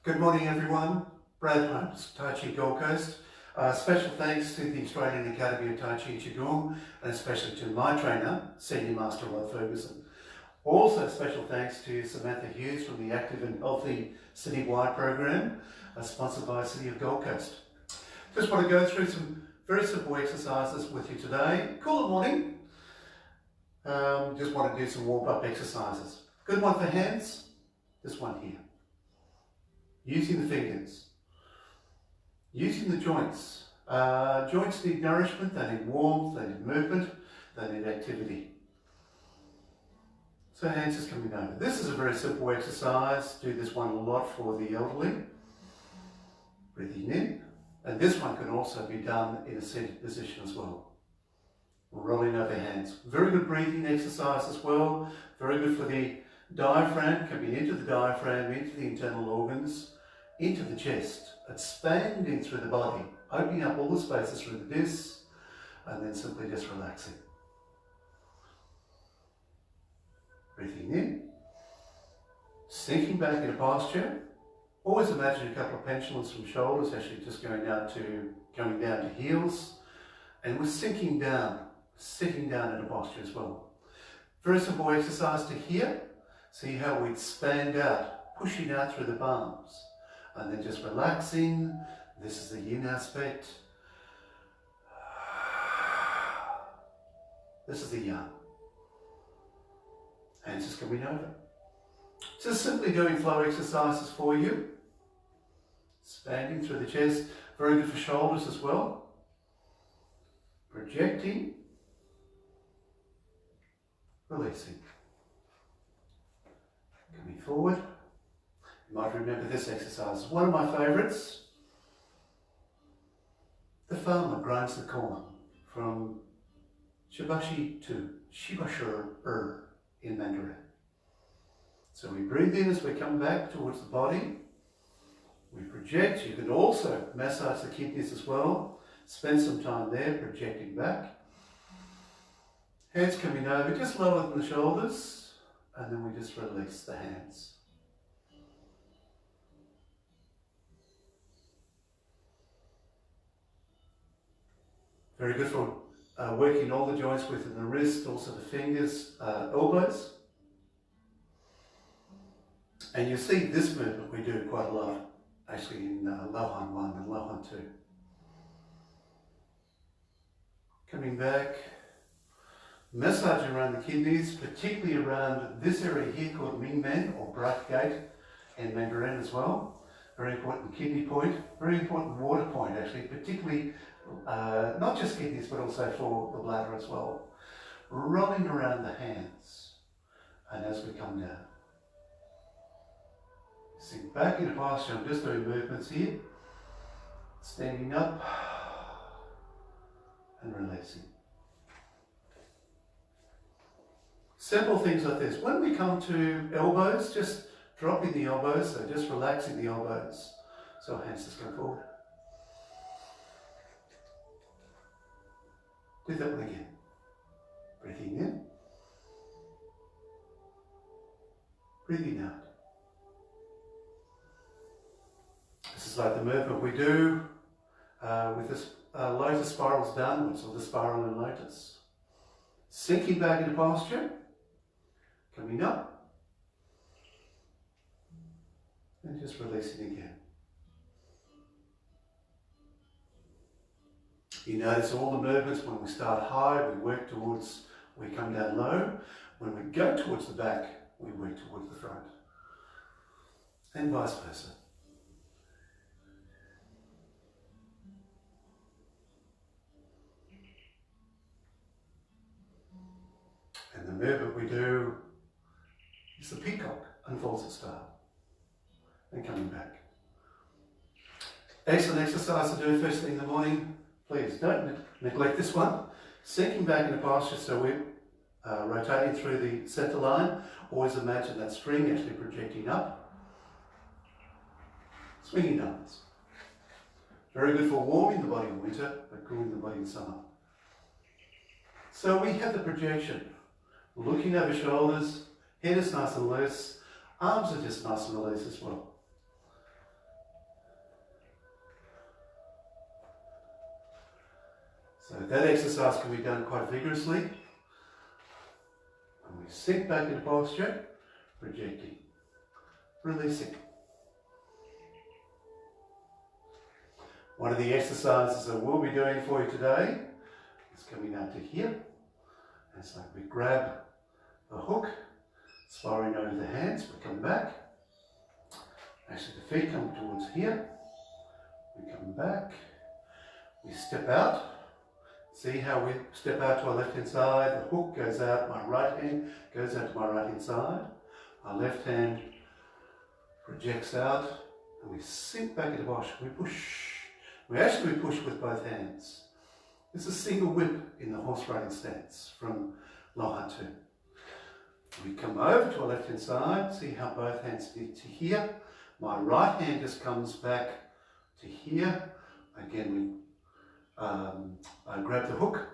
Good morning everyone, Bradholmes, Tai Chi Gold Coast. Special thanks to the Australian Academy of Tai Chi Qigong and especially to my trainer, Senior Master Rod Ferguson. Also special thanks to Samantha Hughes from the Active and Healthy Citywide Program, sponsored by the City of Gold Coast. Just want to go through some very simple exercises with you today. Cool morning. Just want to do some warm-up exercises. Good one for hands, this one here. Using the fingers, using the joints. Joints need nourishment, they need warmth, they need movement, they need activity. So hands is coming over. This is a very simple exercise. Do this one a lot for the elderly. Breathing in. And this one can also be done in a seated position as well. Rolling over hands. Very good breathing exercise as well. Very good for the diaphragm, coming into the diaphragm, into the internal organs, into the chest, expanding through the body, opening up all the spaces through the discs, and then simply just relaxing. Breathing in, sinking back into posture. Always imagine a couple of pendulums from shoulders actually just going down to heels, and we're sinking down, sitting down into posture as well. Very simple exercise to here. See how we expand out, pushing out through the palms, and then just relaxing. This is the yin aspect. This is the yang. Hands just coming over. Just simply doing flow exercises for you. Expanding through the chest. Very good for shoulders as well. Projecting. Releasing. Coming forward. You might remember this exercise. One of my favourites. The farmer grinds the corn from Shibashi to Shibashur in Mandarin. So we breathe in as we come back towards the body. We project. You can also massage the kidneys as well. Spend some time there projecting back. Hands coming over just lower than the shoulders. And then we just release the hands. Very good for working all the joints within the wrist, also the fingers, elbows. And you see this movement we do quite a lot, actually in Lohan 1 and Lohan 2. Coming back, massaging around the kidneys, particularly around this area here called Mingmen or Bright Gate in Mandarin as well. Very important kidney point, very important water point actually, particularly not just kidneys but also for the bladder as well. Rolling around the hands and as we come down. Sink back into posture. I'm just doing movements here. Standing up and releasing. Simple things like this. When we come to elbows, just dropping the elbows, so just relaxing the elbows. So hands just go forward. Do that one again. Breathing in. Breathing out. This is like the movement we do with this lotus spirals downwards, or the spiral in lotus. Sinking back into posture. Coming up. And just releasing again. You notice all the movements. When we start high, we come down low. When we go towards the back, we work towards the front. And vice versa. And the movement we do is the peacock, unfolds its tail. And coming back. Excellent exercise to do first thing in the morning. Please don't neglect this one. Sinking back into posture, so we're rotating through the center line. Always imagine that string actually projecting up. Swinging downwards. Very good for warming the body in winter, but cooling the body in summer. So we have the projection. Looking over shoulders, head is nice and loose, arms are just nice and loose as well. So that exercise can be done quite vigorously. And we sink back into posture, projecting, releasing. One of the exercises I will be doing for you today is coming out to here. And so we grab the hook, spiraling over the hands, we come back. Actually the feet come towards here. We come back, we step out. See how we step out to our left hand side, the hook goes out, my right hand goes out to my right hand side. Our left hand projects out and we sink back into posture. We push. We actually push with both hands. It's a single whip in the horse riding stance from Lohatu. We come over to our left hand side, see how both hands get to here. My right hand just comes back to here. Again, I grab the hook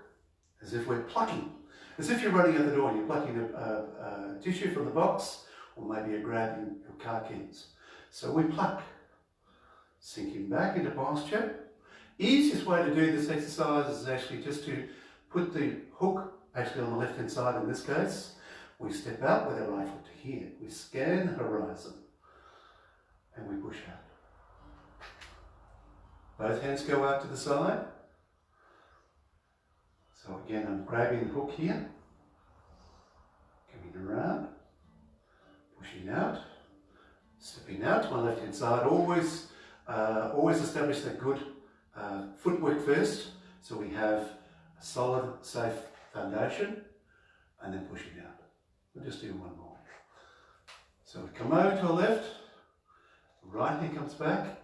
as if we're plucking. As if you're running out the door and you're plucking a tissue from the box, or maybe you're grabbing your car keys. So we pluck, sinking back into posture. Easiest way to do this exercise is actually just to put the hook actually on the left hand side in this case. We step out with our right foot to here. We scan the horizon and we push out. Both hands go out to the side. So again, I'm grabbing the hook here, coming around, pushing out, stepping out to my left hand side. Always establish that good footwork first, so we have a solid, safe foundation, and then pushing out. We'll just do one more. So we come over to our left, right hand comes back,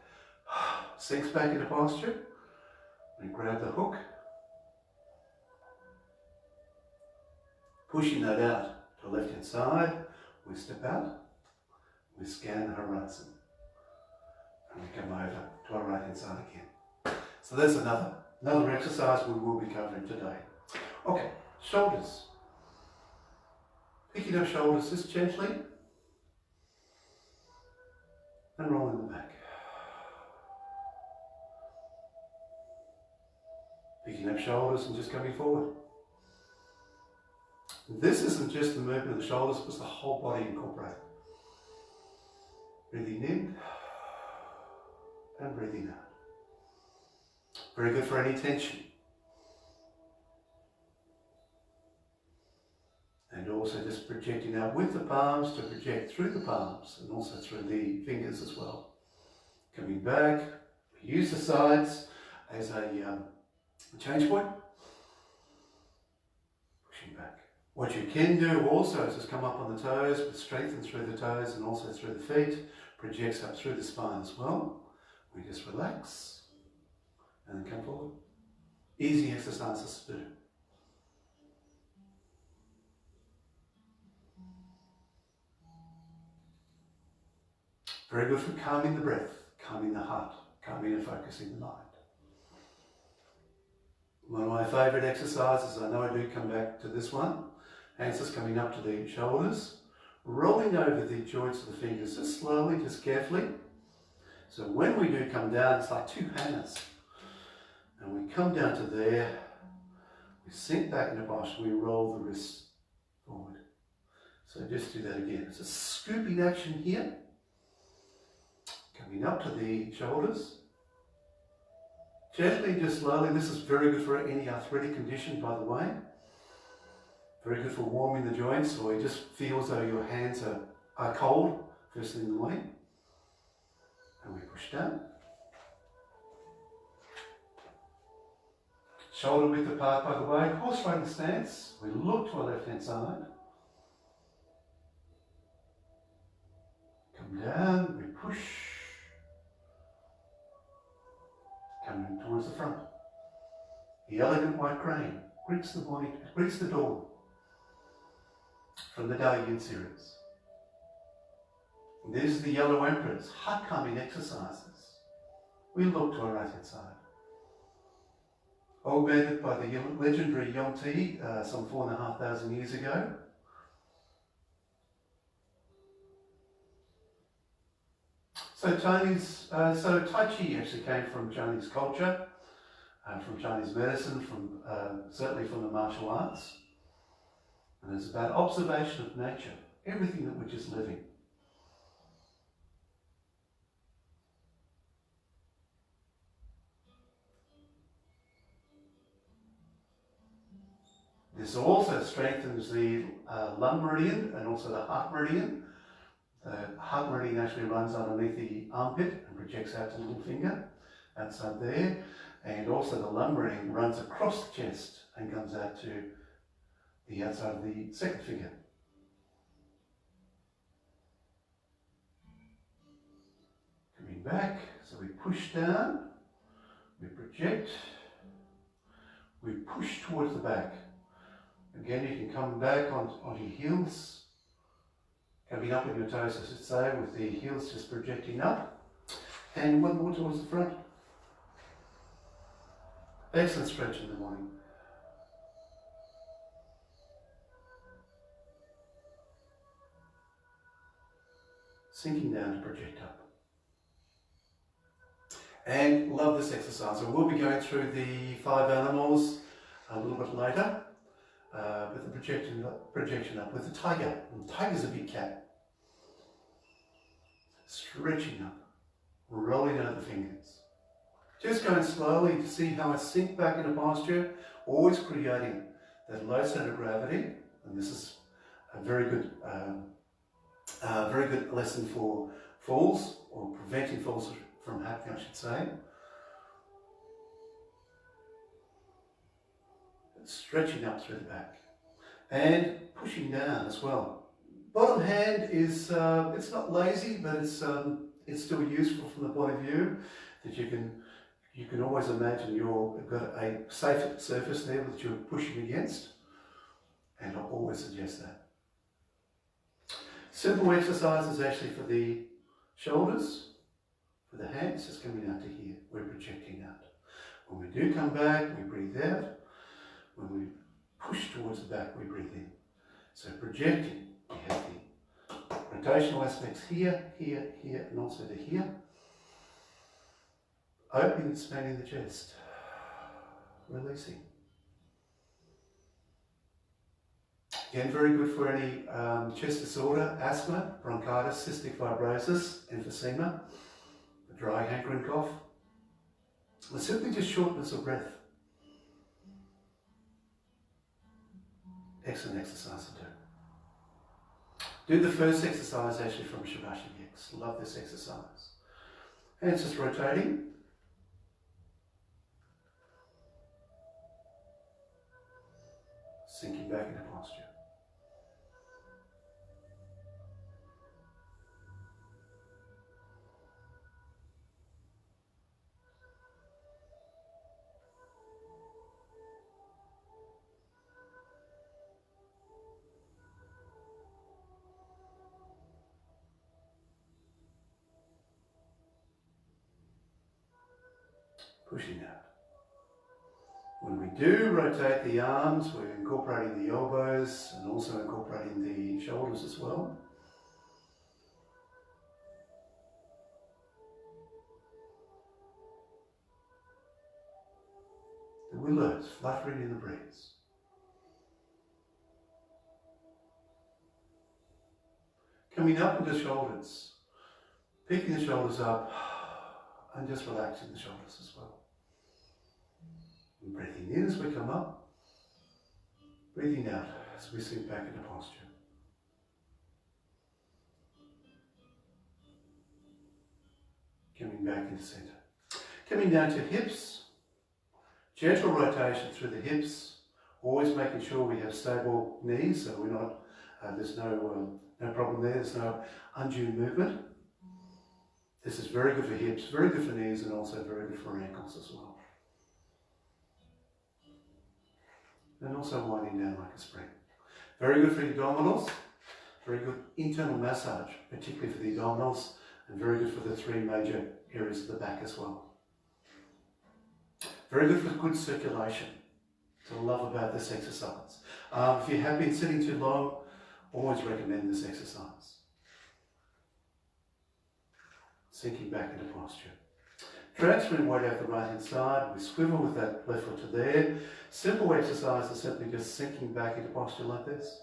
sinks back into posture, we grab the hook, pushing that out to the left hand side, we step out, we scan the horizon, and we come over to our right hand side again. So there's another exercise we will be covering today. Okay, shoulders. Picking up shoulders just gently and rolling them back. Picking up shoulders and just coming forward. This isn't just the movement of the shoulders, but the whole body incorporated. Breathing in and breathing out. Very good for any tension. And also just projecting out with the palms to project through the palms and also through the fingers as well. Coming back, we use the sides as a change point. Pushing back. What you can do also is just come up on the toes, but strengthen through the toes and also through the feet. Projects up through the spine as well. We just relax. And then come forward. Easy exercises to do. Very good for calming the breath, calming the heart, calming and focusing the mind. One of my favourite exercises, I know I do come back to this one. Hands just coming up to the shoulders, rolling over the joints of the fingers, just slowly, just carefully. So when we do come down, it's like two hammers. And we come down to there, we sink back into posture, we roll the wrists forward. So just do that again. It's a scooping action here. Coming up to the shoulders. Gently, just slowly. This is very good for any arthritic condition, by the way. Very good for warming the joints, or you just feel as though your hands are cold first thing in the morning. And we push down. Shoulder width apart, by the way. Horse riding stance. We look to our left hand side. Come down, we push. Coming towards the front. The elegant white crane greets the morning, greets the dawn from the Dalian series. And these are the yellow emperors, heart calming exercises. We look to our right hand side. Augmented by the legendary Yong-Ti some 4,500 years ago. So Tai Chi actually came from Chinese culture. from Chinese medicine, from certainly from the martial arts. And it's about observation of nature, everything that which is living. This also strengthens the lung meridian and also the heart meridian. The heart meridian actually runs underneath the armpit and projects out to the little finger outside there. And also the lung meridian runs across the chest and comes out to the outside of the second finger. Coming back, so we push down, we project, we push towards the back. Again, you can come back on your heels, coming up with your toes, as I say, with the heels just projecting up. And one more towards the front. Excellent stretch in the morning. Sinking down to project up. And love this exercise. So we'll be going through the 5 animals a little bit later. With the projection up, with the tiger. And the tiger's a big cat. Stretching up, rolling out the fingers. Just going slowly to see how I sink back into posture, always creating that low center of gravity. And this is a very good lesson for falls, or preventing falls from happening, I should say. Stretching up through the back and pushing down as well. Bottom hand is it's not lazy, but it's still useful from the point of view that you can always imagine you've got a safe surface there that you're pushing against, and I'll always suggest that. Simple exercises actually for the shoulders, for the hands, just coming out to here. We're projecting out. When we do come back, we breathe out. When we push towards the back, we breathe in. So projecting, we have the rotational aspects here, here, here, and also to here. Opening and expanding the chest. Releasing. Again, very good for any chest disorder, asthma, bronchitis, cystic fibrosis, emphysema, a dry hankering cough, or simply just shortness of breath. Excellent exercise to do. Do the first exercise actually from Shavasana X. Love this exercise. Hands just rotating. Sinking back into posture. Pushing out. When we do rotate the arms, we're incorporating the elbows and also incorporating the shoulders as well. The willows fluttering in the breeze. Coming up into shoulders, picking the shoulders up and just relaxing the shoulders as well. And breathing in as we come up, breathing out as we sink back into posture. Coming back into center. Coming down to hips, gentle rotation through the hips, always making sure we have stable knees, so we're not, there's no problem there, there's no undue movement. This is very good for hips, very good for knees, and also very good for ankles as well. And also winding down like a spring. Very good for the abdominals, very good internal massage, particularly for the abdominals, and very good for the 3 major areas of the back as well. Very good for good circulation. So I love about this exercise. If you have been sitting too long, always recommend this exercise. Sinking back into posture. Transferring weight out the right hand side, we swivel with that left foot to there. Simple exercise is simply just sinking back into posture like this.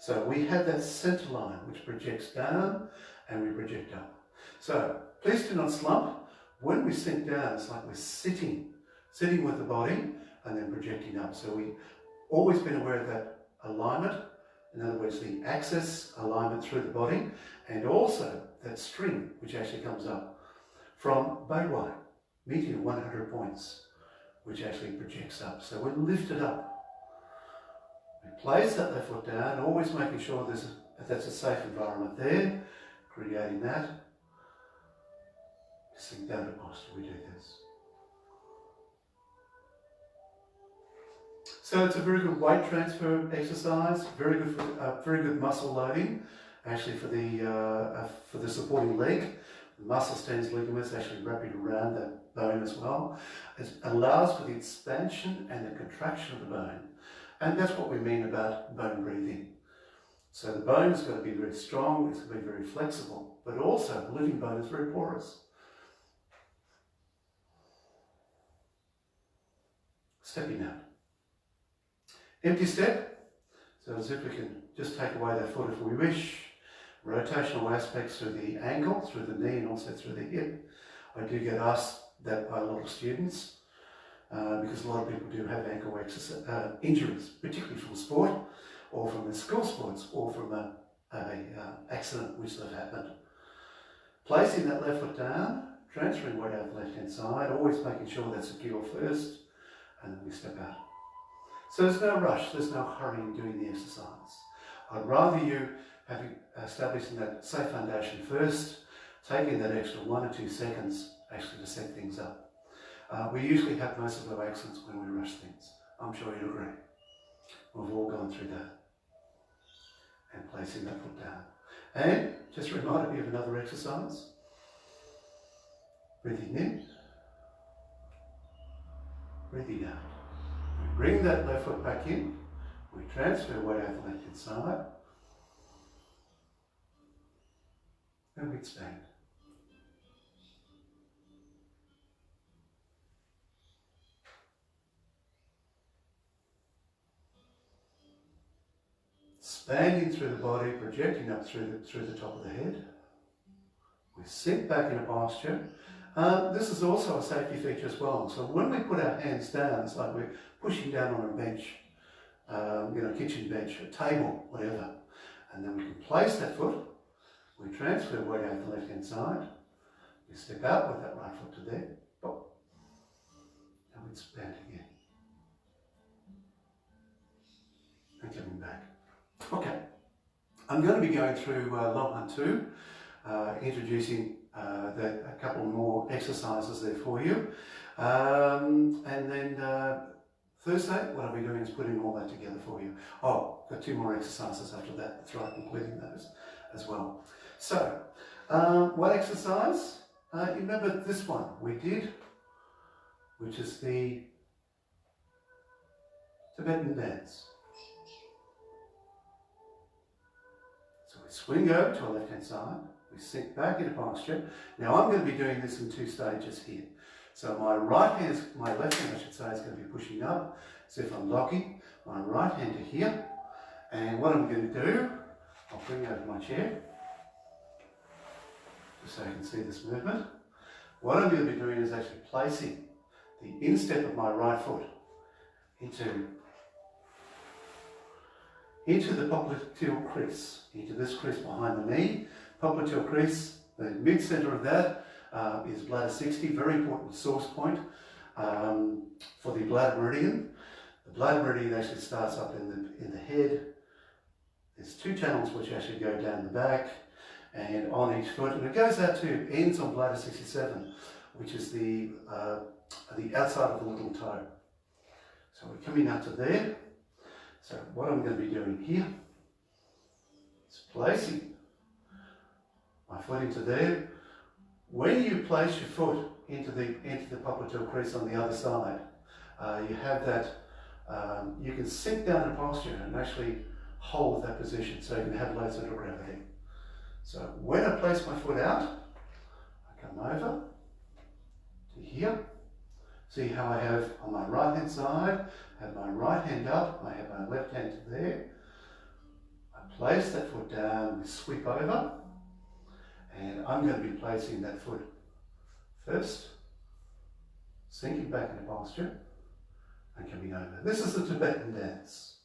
So we have that center line which projects down and we project up. So please do not slump. When we sink down, it's like we're sitting with the body and then projecting up. So we've always been aware of that alignment. In other words, the axis alignment through the body, and also that string which actually comes up from Baywai, meeting 100 points, which actually projects up. So we're lifted up. We place that left foot down, always making sure that's a safe environment there, creating that. Sink down to posture, we do this. So it's a very good weight transfer exercise, very good muscle loading, actually for the supporting leg. The muscle stands ligaments actually wrapping around that bone as well. It allows for the expansion and the contraction of the bone. And that's what we mean about bone breathing. So the bone has got to be very strong, it's got to be very flexible, but also the living bone is very porous. Stepping out. Empty step. So as if we can just take away that foot if we wish. Rotational aspects through the ankle, through the knee, and also through the hip. I do get asked that by a lot of students because a lot of people do have ankle injuries, particularly from sport or from their school sports or from an accident which have happened. Placing that left foot down, transferring weight out the left hand side, always making sure that's secure first, and then we step out. So there's no rush, there's no hurry in doing the exercise. I'd rather you have establishing that safe foundation first, taking that extra 1 or 2 seconds actually to set things up. We usually have most of our accidents when we rush things. I'm sure you'd agree. We've all gone through that. And placing that foot down. And just reminded me of another exercise. Breathing in, breathing out. We bring that left foot back in, we transfer weight out the left hand side, and we expand. Expanding through the body, projecting up through the top of the head. We sink back into posture. This is also a safety feature as well. So when we put our hands down, it's like we're pushing down on a bench, kitchen bench, a table, whatever. And then we can place that foot. We transfer weight out the left hand side. We step out with that right foot to there. Pop. And we expand again. And coming back. Okay. I'm going to be going through Long Hunt 2, introducing a couple more exercises there for you. And then Thursday, what I'll be doing is putting all that together for you. Oh, got 2 more exercises after that. That's right, including those as well. So, what exercise? You remember this one we did, which is the Tibetan dance. So we swing over to our left-hand side, we sink back into posture. Now I'm going to be doing this in 2 stages here. So my left hand, I should say, is going to be pushing up, as if I'm locking my right hand to here. And what I'm going to do, I'll bring over my chair, just so you can see this movement. What I'm going to be doing is actually placing the instep of my right foot into the popliteal crease, into this crease behind the knee. Popliteal crease, the mid-center of that is bladder 60, very important source point for the bladder meridian. The bladder meridian actually starts up in the head. There's 2 channels which actually go down the back and on each foot, and it goes out to ends on bladder 67, which is the outside of the little toe. So we're coming out to there. So what I'm going to be doing here is placing my foot into there. When you place your foot into the popliteal crease on the other side, you have that, you can sink down in posture and actually hold that position so you can have low center of gravity. So when I place my foot out, I come over to to here. See how I have on my right hand side, I have my right hand up, I have my left hand to there. I place that foot down, we sweep over, and I'm going to be placing that foot first, sinking back into posture, and coming over. This is the Tibetan dance.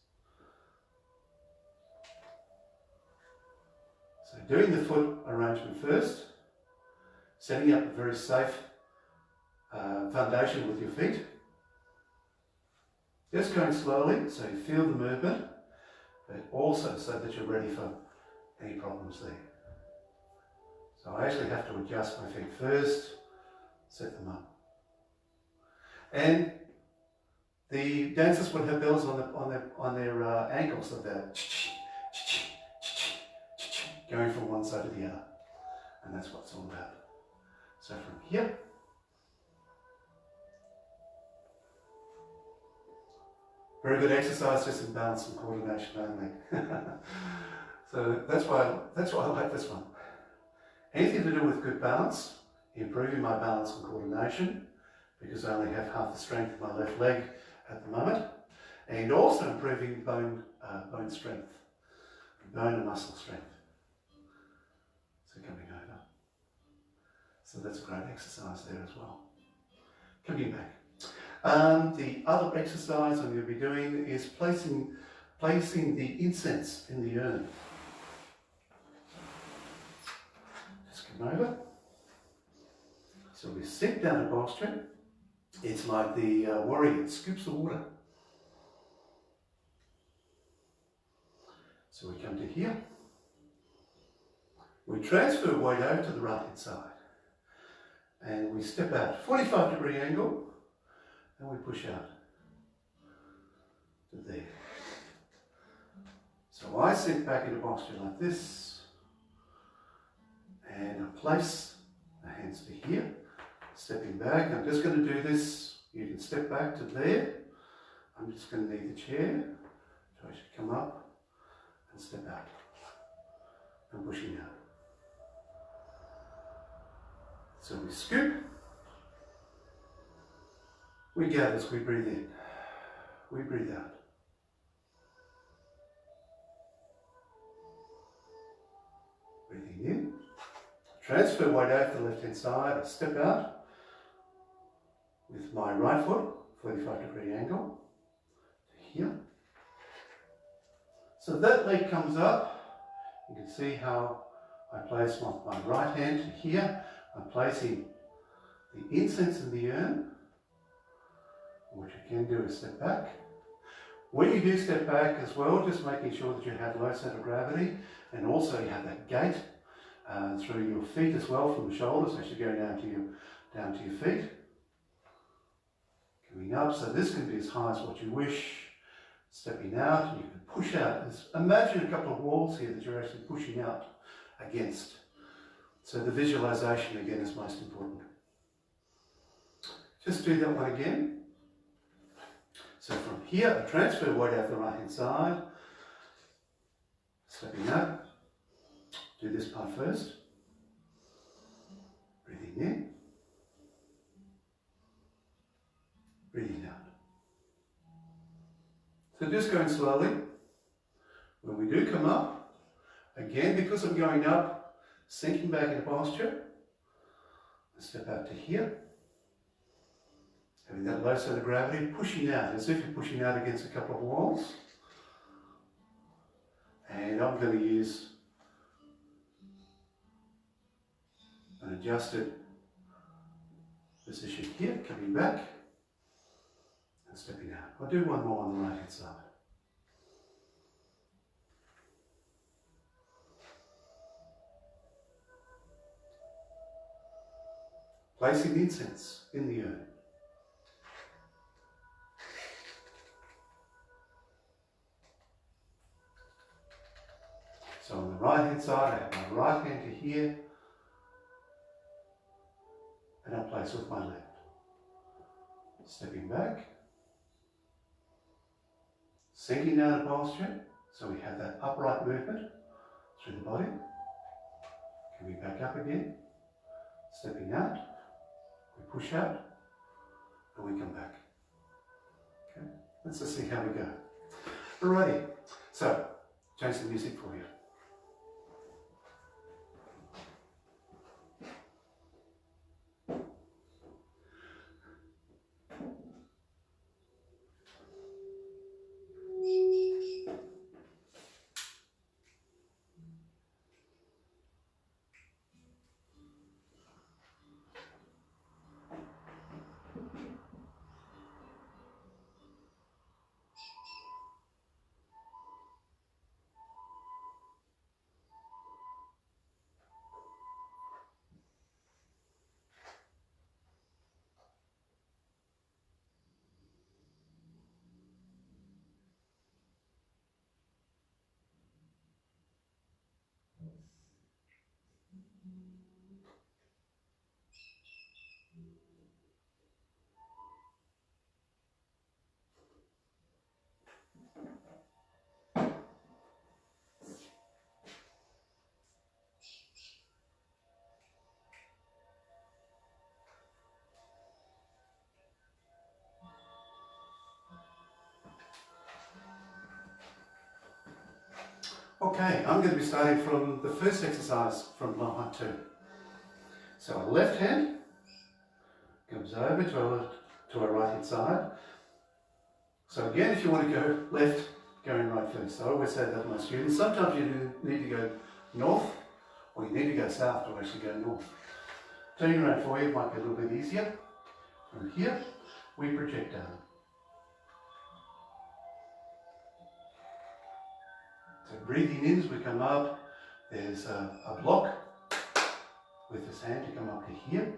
So doing the foot arrangement first, setting up a very safe foundation with your feet. Just going slowly so you feel the movement, but also so that you're ready for any problems there. So I actually have to adjust my feet first, set them up. And the dancers would have bells on their ankles, so they're going from one side to the other. And that's what it's all about. So from here, very good exercise, just in balance and coordination only. So that's why I like this one. Anything to do with good balance, improving my balance and coordination, because I only have half the strength of my left leg at the moment, and also improving bone strength, bone and muscle strength. So coming over. So that's a great exercise there as well. Coming back. The other exercise I'm going to be doing is placing the incense in the urn. Just come over. So we sit down in posture. It's like the warrior that scoops the water. So we come to here. We transfer weight over to the right hand side. And we step out, 45-degree angle, and we push out to there. So I sit back into posture like this, and I place the hands to here, stepping back. I'm just going to do this. You can step back to there. I'm just going to need the chair. So I should come up and step out and pushing out. So we scoop, we gather as we breathe in, we breathe out. Breathing in, transfer weight out to the left hand side, I step out with my right foot, 45-degree angle, to here. So that leg comes up, you can see how I place my right hand to here. I'm placing the incense in the urn. What you can do is step back. When you do step back as well, just making sure that you have low centre of gravity, and also you have that gait through your feet as well, from the shoulders, actually going down to your feet. Coming up, so this can be as high as what you wish. Stepping out, and you can push out. Imagine a couple of walls here that you're actually pushing out against. So the visualization again is most important. Just do that one again. So from here, I transfer weight out the right hand side. Stepping out. Do this part first. Breathing in. Breathing out. So just going slowly. When we do come up, again, because I'm going up, sinking back into posture, I step out to here, having that low center of gravity, pushing out, as if you're pushing out against a couple of walls. And I'm going to use an adjusted position here, coming back and stepping out. I'll do one more on the right hand side. Placing the incense in the urn. So on the right hand side, I have my right hand to here, and I place with my left. Stepping back, sinking down in posture, so we have that upright movement through the body. Coming back up again, stepping out, We push out and we come back. Okay, let's just see how we go. Alrighty, so change the music for you. Okay, I'm going to be starting from the first exercise from low height 2. So our left hand comes over to our right hand side. So again, if you want to go left, going right first. I always say that to my students. Sometimes you need to go north, or you need to go south to actually go north. Turning around for you might be a little bit easier. From here, we project down. So breathing in as we come up, there's a block with this hand to come up to here.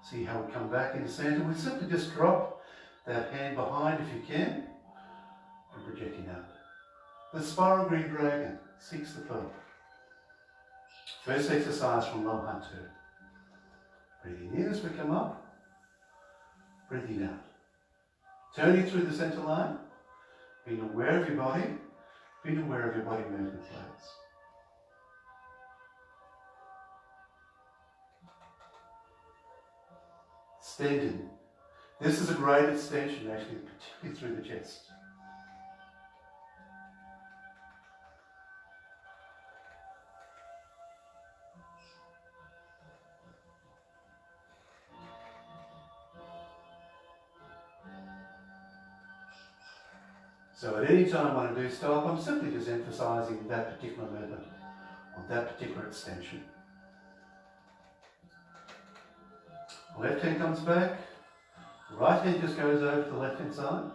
See how we come back into center. We simply just drop that hand behind if you can, and projecting out. The spiral green dragon seeks the pearl. First exercise from low height 2. Breathing in as we come up, breathing out. Turning through the center line, being aware of your body, being aware of your body movement plates. Extending. This is a great extension actually, particularly through the chest. So at any time when I do stop, I'm simply just emphasizing that particular movement, or that particular extension. Left hand comes back, right hand just goes over to the left hand side.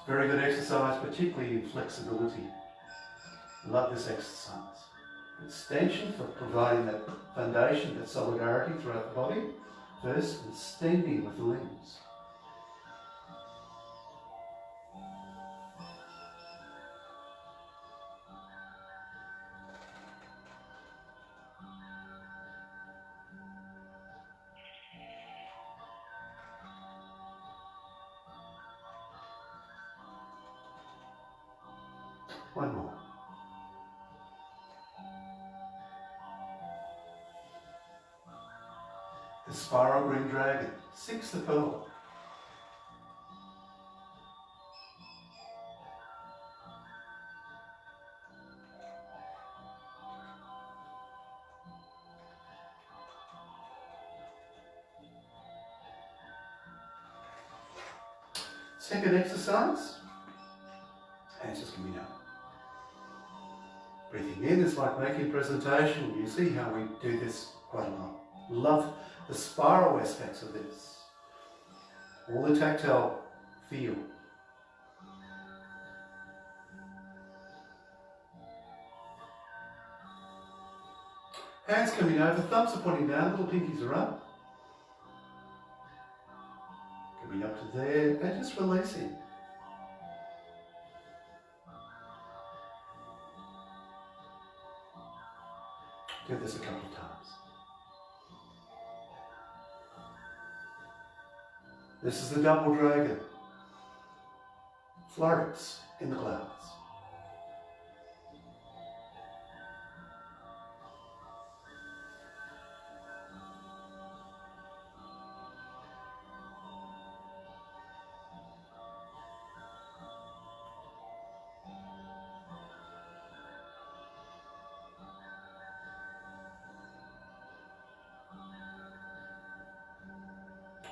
Very good exercise, particularly in flexibility. Love this exercise. Extension for providing that foundation, that solidarity throughout the body. First, extending with the limbs. One more. The spiral green dragon seeks the pearl. Second exercise, hands just coming up. Breathing in is like making a presentation. You see how we do this quite a lot. Love the spiral aspects of this. All the tactile feel. Hands coming over, thumbs are pointing down, little pinkies are up. Coming up to there and just releasing. Do this a couple of times. This is the double dragon. florets in the clouds.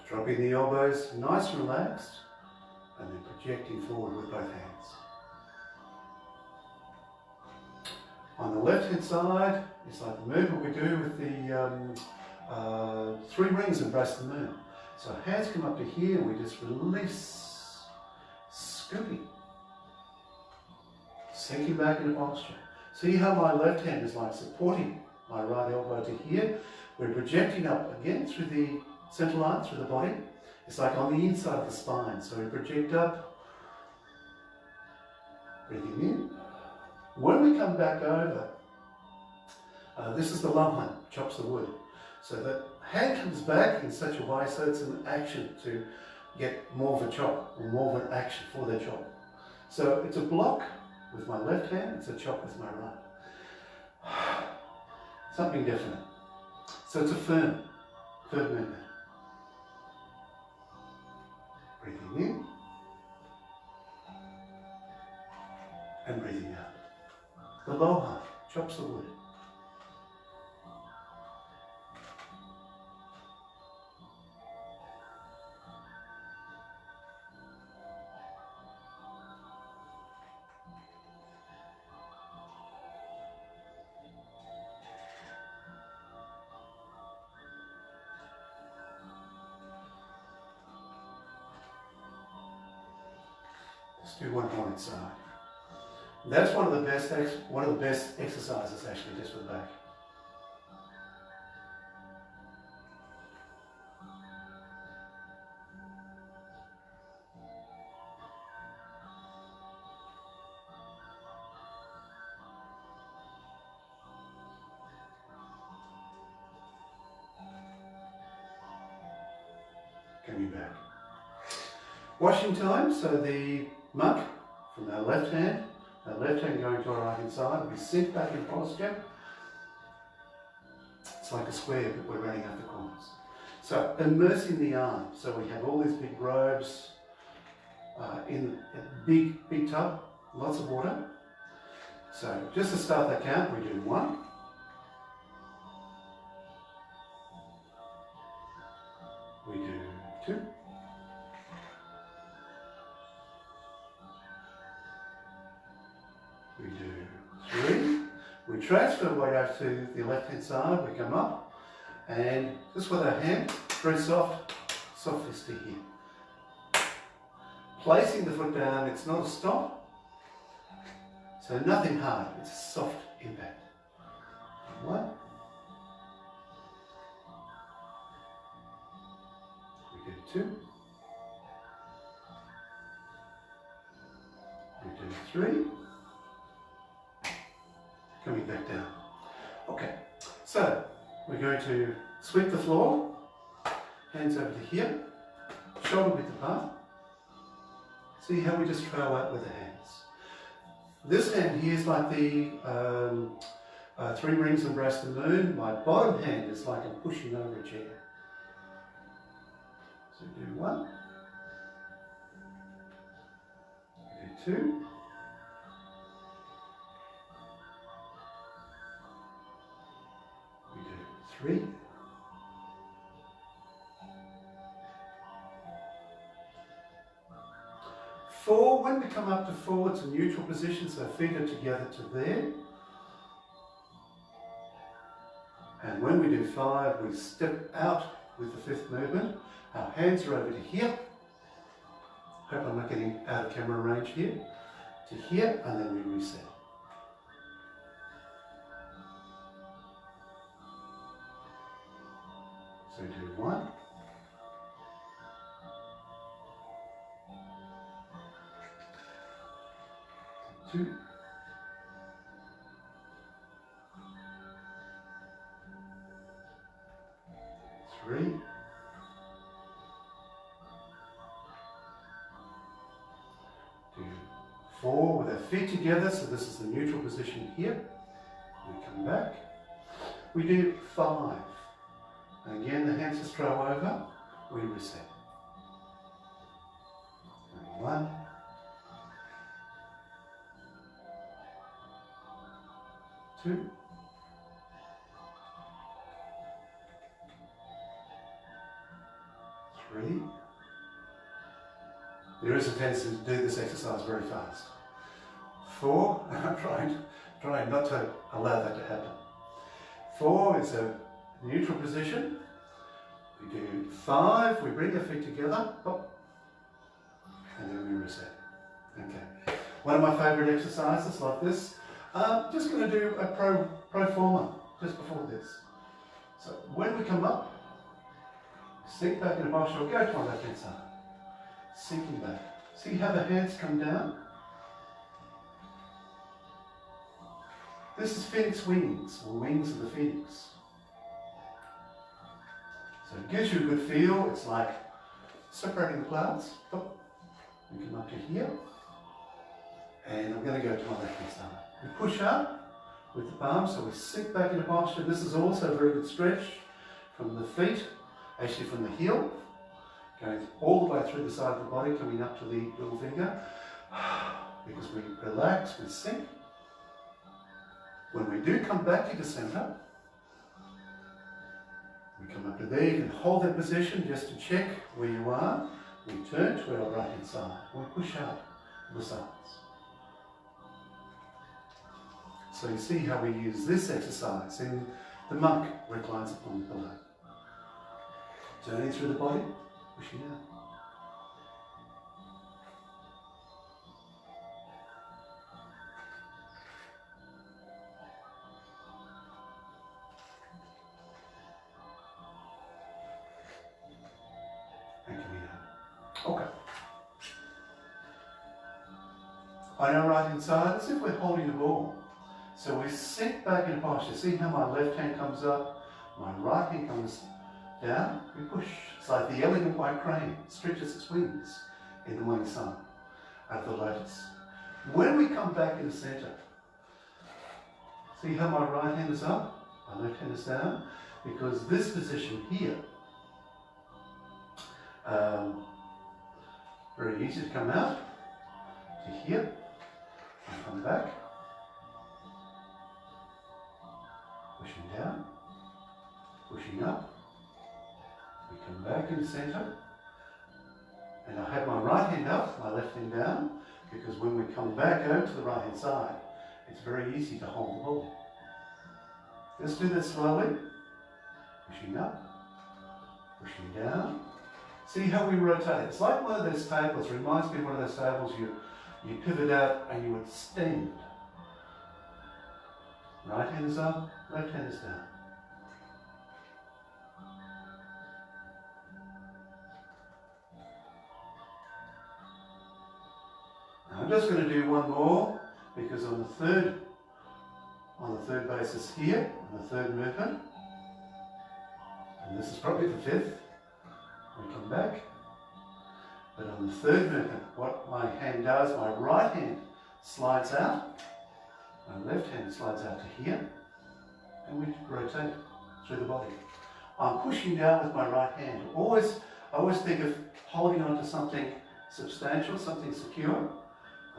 Dropping the elbows nice and relaxed, and then projecting forward with both hands. On the left hand side, it's like the movement we do with the 3 rings embrace the moon. So hands come up to here, we just release, scooping, sinking back into posture. See how my left hand is like supporting my right elbow to here. We're projecting up again through the center line, through the body. It's like on the inside of the spine. So we project up, breathing in. When we come back over, this is the lump hand, chops the wood. So the hand comes back in such a way so it's an action to get more of a chop, or more of an action for the chop. So it's a block with my left hand, it's a chop with my right. Something definite. So it's a firm movement. Breathing in and breathing out. The low hand chops the wood. Let's do one more inside. That's one of the best exercises actually, just for the back. Coming back. Washing time, so the muck from our left hand going to our right hand side, we sink back in posture. It's like a square, but we're running out the corners. So immersing the arm, so we have all these big robes in a big tub, lots of water. So just to start that count, we do 1. We do 2. We do 3. We transfer weight out to the left hand side, we come up, and just with our hand, very soft fist to here. Placing the foot down, it's not a stop, so nothing hard, it's a soft impact. 1. We do 2. We do 3. Coming back down. Okay, so we're going to sweep the floor, hands over to here, shoulder width apart. See how we just trail out with the hands. This hand here is like the 3 rings embrace the moon. My bottom hand is like I'm pushing over a chair. So do 1, do 2, we do 3, 4. When we come up to 4, it's a neutral position, so feet are together to there. And when we do 5, we step out with the 5th movement. Our hands are over to here. Hope I'm not getting out of camera range here. To here, and then we reset. So we do 1. 2. 3. Do 4 with our feet together, so this is the neutral position here. We come back. We do 5. And again, the hands just throw over. We reset. 1. 2. 3. There is a tendency to do this exercise very fast. 4, I'm trying not to allow that to happen. 4 is a neutral position. We do 5, we bring our feet together, and then we reset. Okay. One of my favourite exercises like this, just going to do a pro forma just before this. So when we come up, sink back in a posture, or go to my left hand side. Sinking back. See how the hands come down? This is phoenix wings, or wings of the phoenix. So it gives you a good feel. It's like separating the clouds. We come up to here. And I'm going to go to my left hand side. We push up with the palms, so we sink back into posture. This is also a very good stretch from the feet, actually from the heel, going all the way through the side of the body, coming up to the little finger. Because we relax, we sink. When we do come back into centre, we come up to there. You can hold that position just to check where you are. We turn to our right hand side. We push up to the sides. So you see how we use this exercise in the monk reclines upon the pillow. Turning through the body, pushing out. And coming out. Okay. On our right hand side, as if we're holding a ball. So we sink back in posture. See how my left hand comes up, my right hand comes down. We push. It's like the elegant white crane stretches its wings in the morning sun out of the lotus. When we come back into center, see how my right hand is up, my left hand is down, because this position here, very easy to come out to here and come back. Pushing down, pushing up, we come back in the centre, and I have my right hand up, my left hand down, because when we come back over to the right hand side, it's very easy to hold the ball. Let's do that slowly, pushing up, pushing down. See how we rotate. It's like one of those tables, it reminds me of one of those tables you pivot out and you would stand. Right hand is up, left hand is down. Now I'm just going to do one more, because on the third basis here, on the third movement, and this is probably the fifth, we come back. But on the third movement, what my hand does, my right hand slides out, my left hand slides out to here, and we rotate through the body. I'm pushing down with my right hand. I always think of holding on to something substantial, something secure,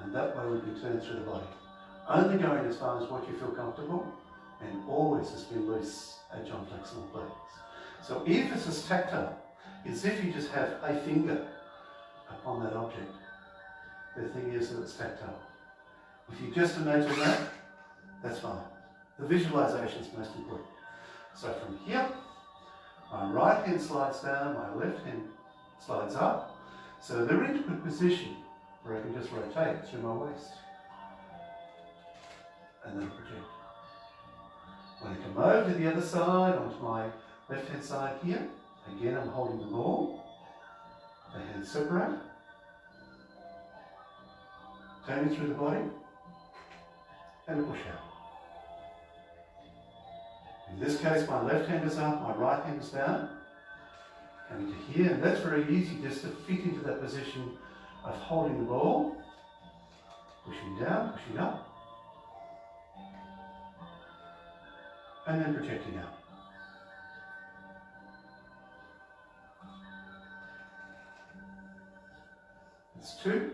and that way we can turn through the body. Only going as far as what you feel comfortable, and always has been loose, agile, flexible, please. So if this is tactile, it's as if you just have a finger upon that object. The thing is that it's tactile. If you just imagine that, that's fine. The visualization is most important. So from here, my right hand slides down, my left hand slides up. So they're into a position where I can just rotate through my waist. And then project. When I come over to the other side, onto my left hand side here, again I'm holding the ball. The hands separate. Turning through the body. And a push out. In this case, my left hand is up, my right hand is down. Coming to here, and that's very easy just to fit into that position of holding the ball, Pushing down, pushing up. And then projecting out. That's 2.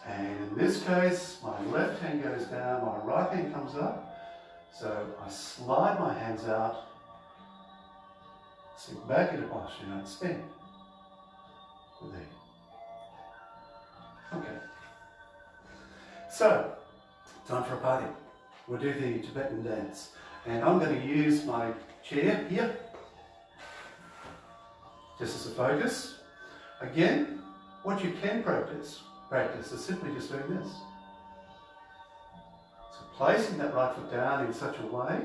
And in this case, my left hand goes down, my right hand comes up. So I slide my hands out, sink back into posture and extend. There. Okay. So, time for a party. We'll do the Tibetan dance. And I'm going to use my chair here, just as a focus. Again, what you can practice is simply just doing this. So placing that right foot down in such a way,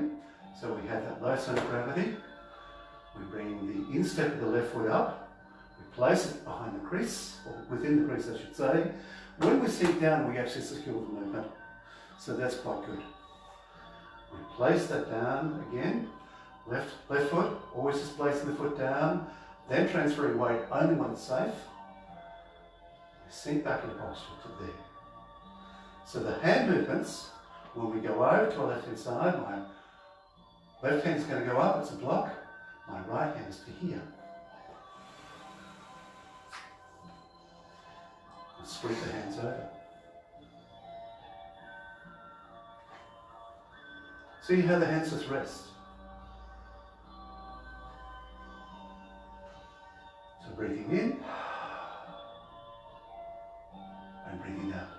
so we have that low center of gravity. We bring the instep of the left foot up. We place it behind the crease, or within the crease I should say. When we sink down, we actually secure the movement. So that's quite good. We place that down again. Left foot, always just placing the foot down, then transferring weight only when it's safe. We sink back into posture to there. So the hand movements, when we go over to our left hand side, my left hand is going to go up, it's a block. My right hand is to here. And sweep the hands over. See how the hands just rest. So breathing in and breathing out.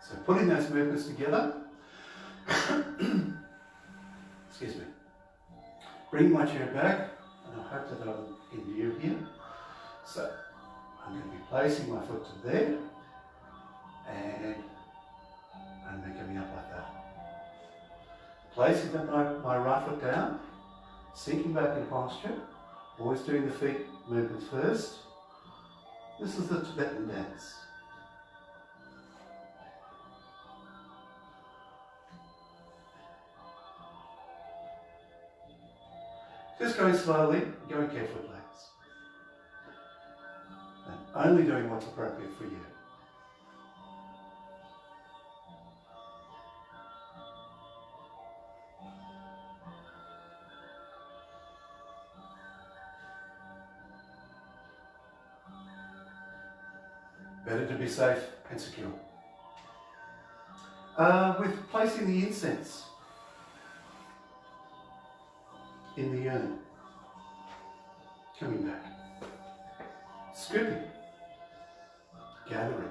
So putting those movements together. Excuse me. Bring my chair back, and I hope that I'm in view here. So I'm going to be placing my foot to there, and then coming up like that. Placing my right foot down, sinking back in posture, always doing the feet movements first. This is the Tibetan dance. Just going slowly, going carefully, please. And only doing what's appropriate for you. Better to be safe and secure. With placing the incense in the urn, coming back, scooping, gathering.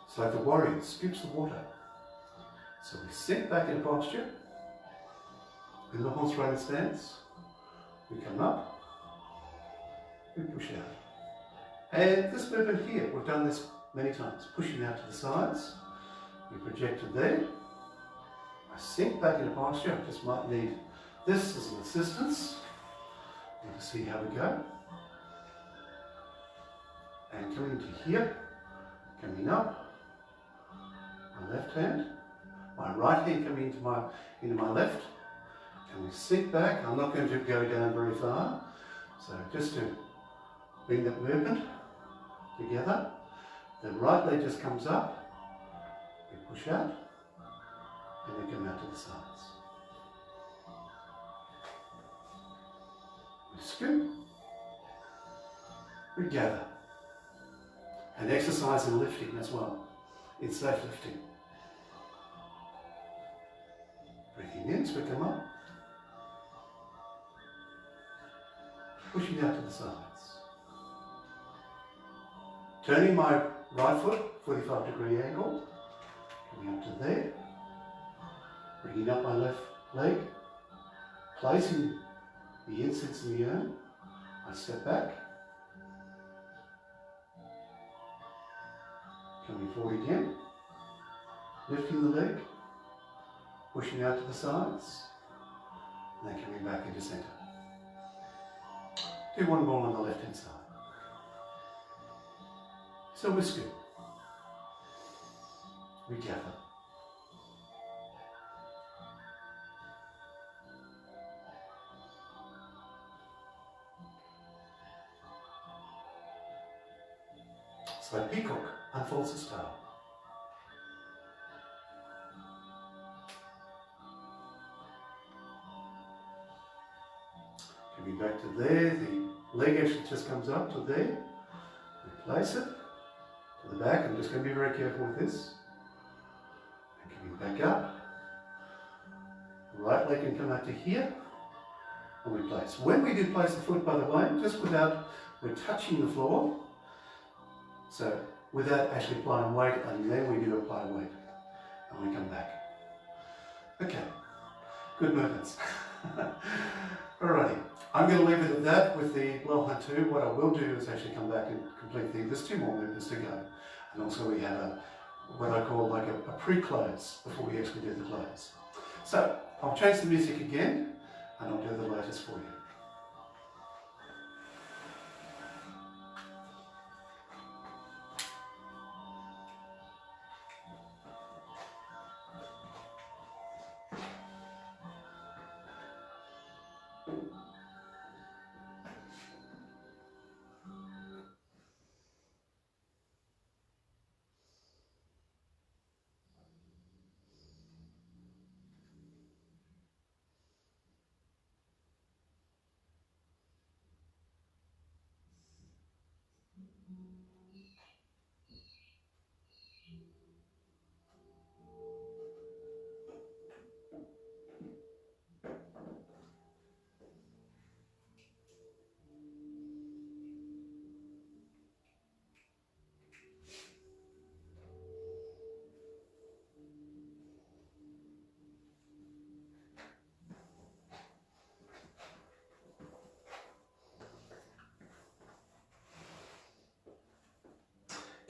It's like the warrior scoops the water. So we sit back in posture, in the horse rider stance, we come up, we push out. And this movement here, we've done this many times, pushing out to the sides, we project it there, I sink back into posture, I just might need this as an assistance, and to see how we go. And coming to here, coming up, my left hand, my right hand coming into my left, and we sink back. I'm not going to go down very far, so just to bring that movement together. The right leg just comes up, we push out, and then come out to the sides. We scoop, we gather, and exercise in lifting as well, in safe lifting. Breathing in, so we come up, pushing out to the sides. Turning my right foot, 45-degree angle, coming up to there, bringing up my left leg, placing the incense in the urn, I step back, coming forward again, lifting the leg, pushing out to the sides, and then coming back into centre. Do one more on the left hand side. So we scoop, we gather, So peacock unfolds its tail. Coming back to there, the leg actually just comes up to there. We place it to the back. I'm just going to be very careful with this. And coming back up. The right leg can come out to here. And we place. When we do place the foot, by the way, just without, we're touching the floor. So without actually applying weight, and then we do apply weight. And we come back. Okay, good movements. Alrighty, I'm going to leave it at that with the blow hunt 2. What I will do is actually come back and complete there's 2 more movements to go. And also we have what I call like a pre-close before we actually do the close. So I'll change the music again and I'll do the lotus for you.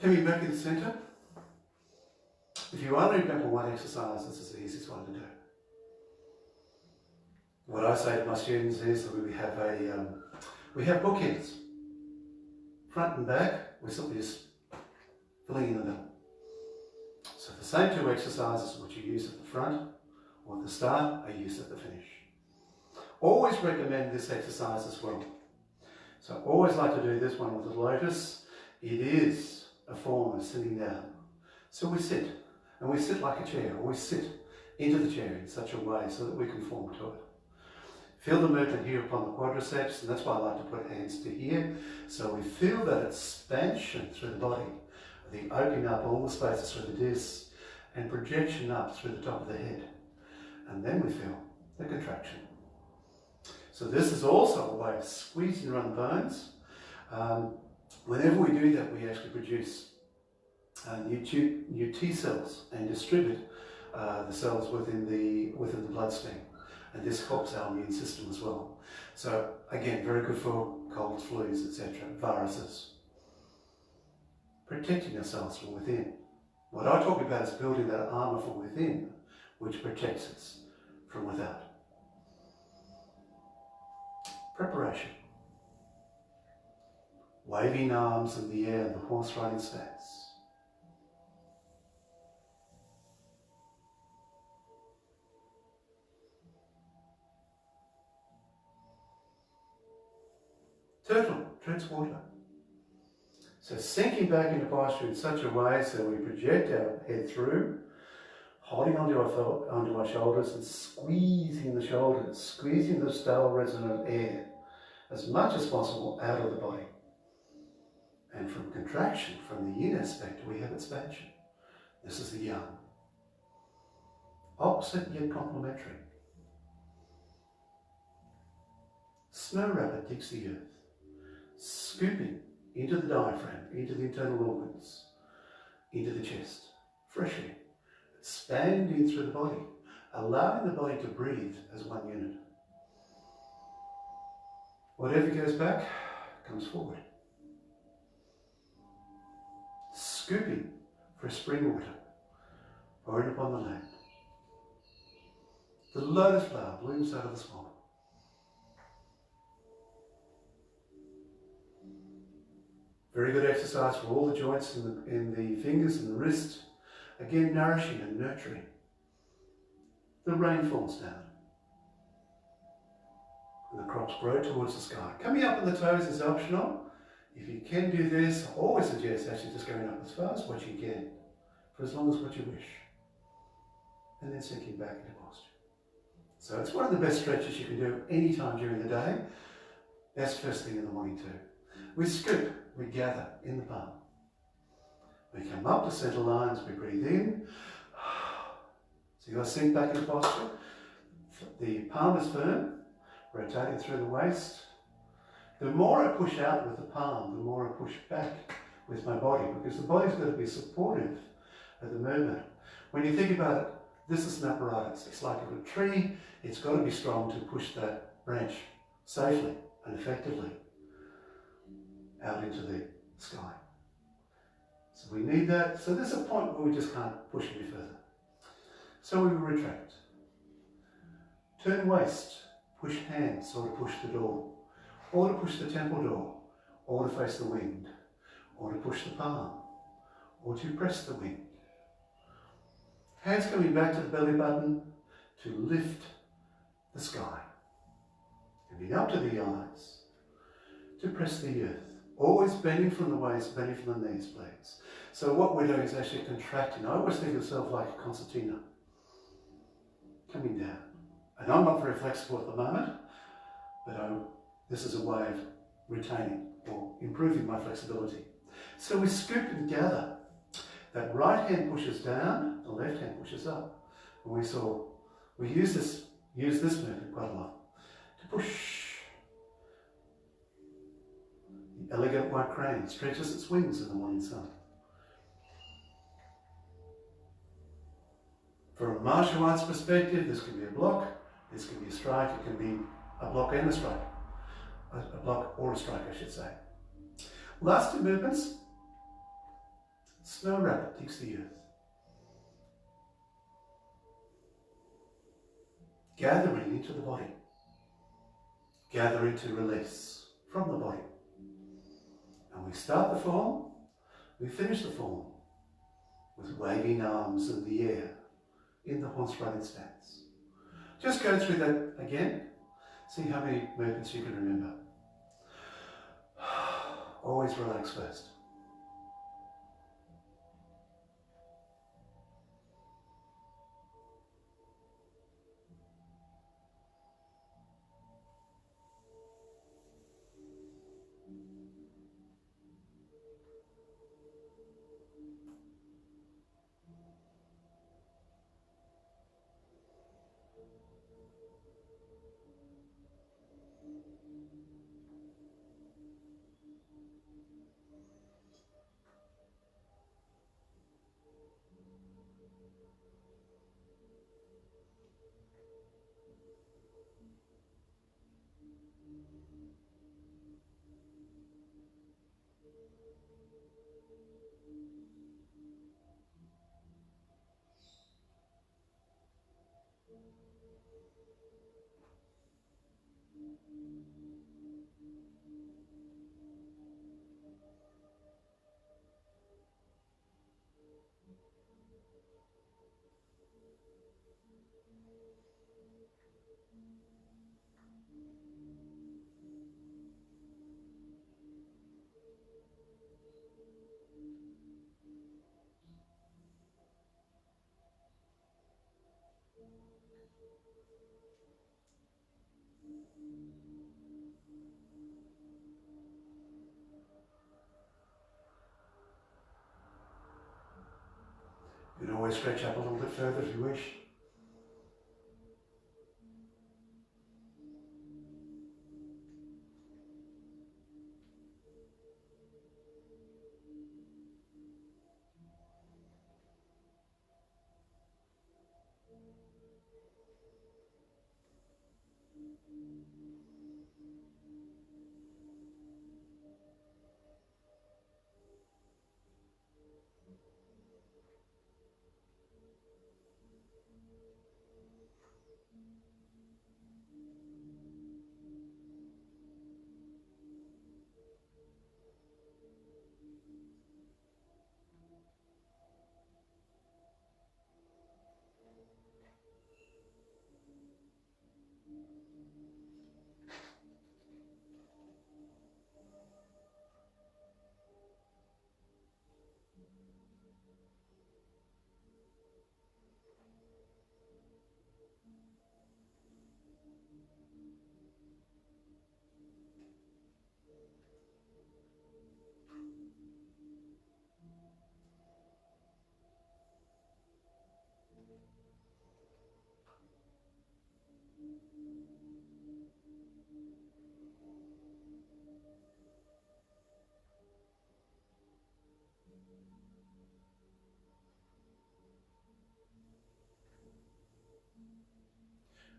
Coming back in the centre, if you only remember one exercise, this is the easiest one to do. What I say to my students is that we have bookends, front and back. We're simply just filling in the middle. So the same 2 exercises which you use at the front or at the start are used at the finish. Always recommend this exercise as well. So I always like to do this one with the lotus. It is a form of sitting down. So we sit, and we sit like a chair, or we sit into the chair in such a way so that we conform to it. Feel the movement here upon the quadriceps, and that's why I like to put hands to here, so we feel that expansion through the body, the opening up all the spaces through the discs, and projection up through the top of the head. And then we feel the contraction. So this is also a way of squeezing around the bones. Whenever we do that, we actually produce new T cells and distribute the cells within the bloodstream, and this helps our immune system as well. So again, very good for colds, flus, etc., viruses. Protecting ourselves from within. What I talk about is building that armour from within, which protects us from without. Preparation. Waving arms in the air in the horse riding stance. Turtle treads water. So sinking back into posture in such a way so we project our head through, holding onto our shoulders and squeezing the shoulders, squeezing the stale resonant air as much as possible out of the body. And from contraction, from the yin aspect, we have expansion. This is the yang. Opposite yet complementary. Snow rabbit digs the earth, scooping into the diaphragm, into the internal organs, into the chest, fresh air, expanding through the body, allowing the body to breathe as one unit. Whatever goes back, comes forward. Scooping for spring water, pouring upon the land. The lotus flower blooms out of the swamp. Very good exercise for all the joints in the fingers and the wrist. Again, nourishing and nurturing. The rain falls down. And the crops grow towards the sky. Coming up on the toes is optional. If you can do this, I always suggest actually just going up as far as what you can, for as long as what you wish. And then sinking back into posture. So it's one of the best stretches you can do any time during the day. That's first thing in the morning too. We scoop, we gather in the palm. We come up to center lines, we breathe in. So you've got to sink back into posture. The palm is firm, rotating through the waist. The more I push out with the palm, the more I push back with my body, because the body's got to be supportive of the movement. When you think about it, this is an apparatus. It's like a tree. It's got to be strong to push that branch safely and effectively out into the sky. So we need that. So there's a point where we just can't push any further. So we retract. Turn waist, push hands, or to push the door, or to push the temple door, or to face the wind, or to push the palm, or to press the wind. Hands coming back to the belly button to lift the sky. Coming up to the eyes to press the earth. Always bending from the waist, bending from the knees, please. So what we're doing is actually contracting. I always think of myself like a concertina. Coming down. And I'm not very flexible at the moment, but this is a way of retaining or improving my flexibility. So we scoop and gather. That right hand pushes down, the left hand pushes up. And we use this movement quite a lot to push. The elegant white crane stretches its wings in the morning sun. From a martial arts perspective, this can be a block, this can be a strike, it can be a block and a strike. A block or a strike, I should say. Last two movements. Snow rabbit digs the earth. Gathering into the body. Gathering to release from the body. And we start the form, we finish the form with waving arms in the air in the horse riding stance. Just go through that again. See how many movements you can remember. Always relax first. You can always stretch up a little bit further if you wish.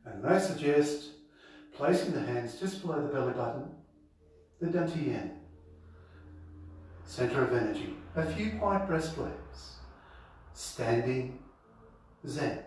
And I suggest placing the hands just below the belly button, the dantian, centre of energy. A few quiet breath breaths, standing Zen.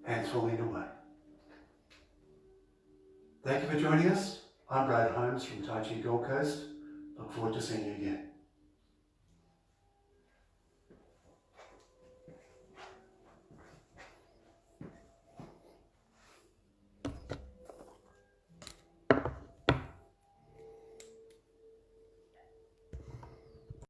Hands falling away. Thank you for joining us. I'm Brad Holmes from Tai Chi Gold Coast. Look forward to seeing you again.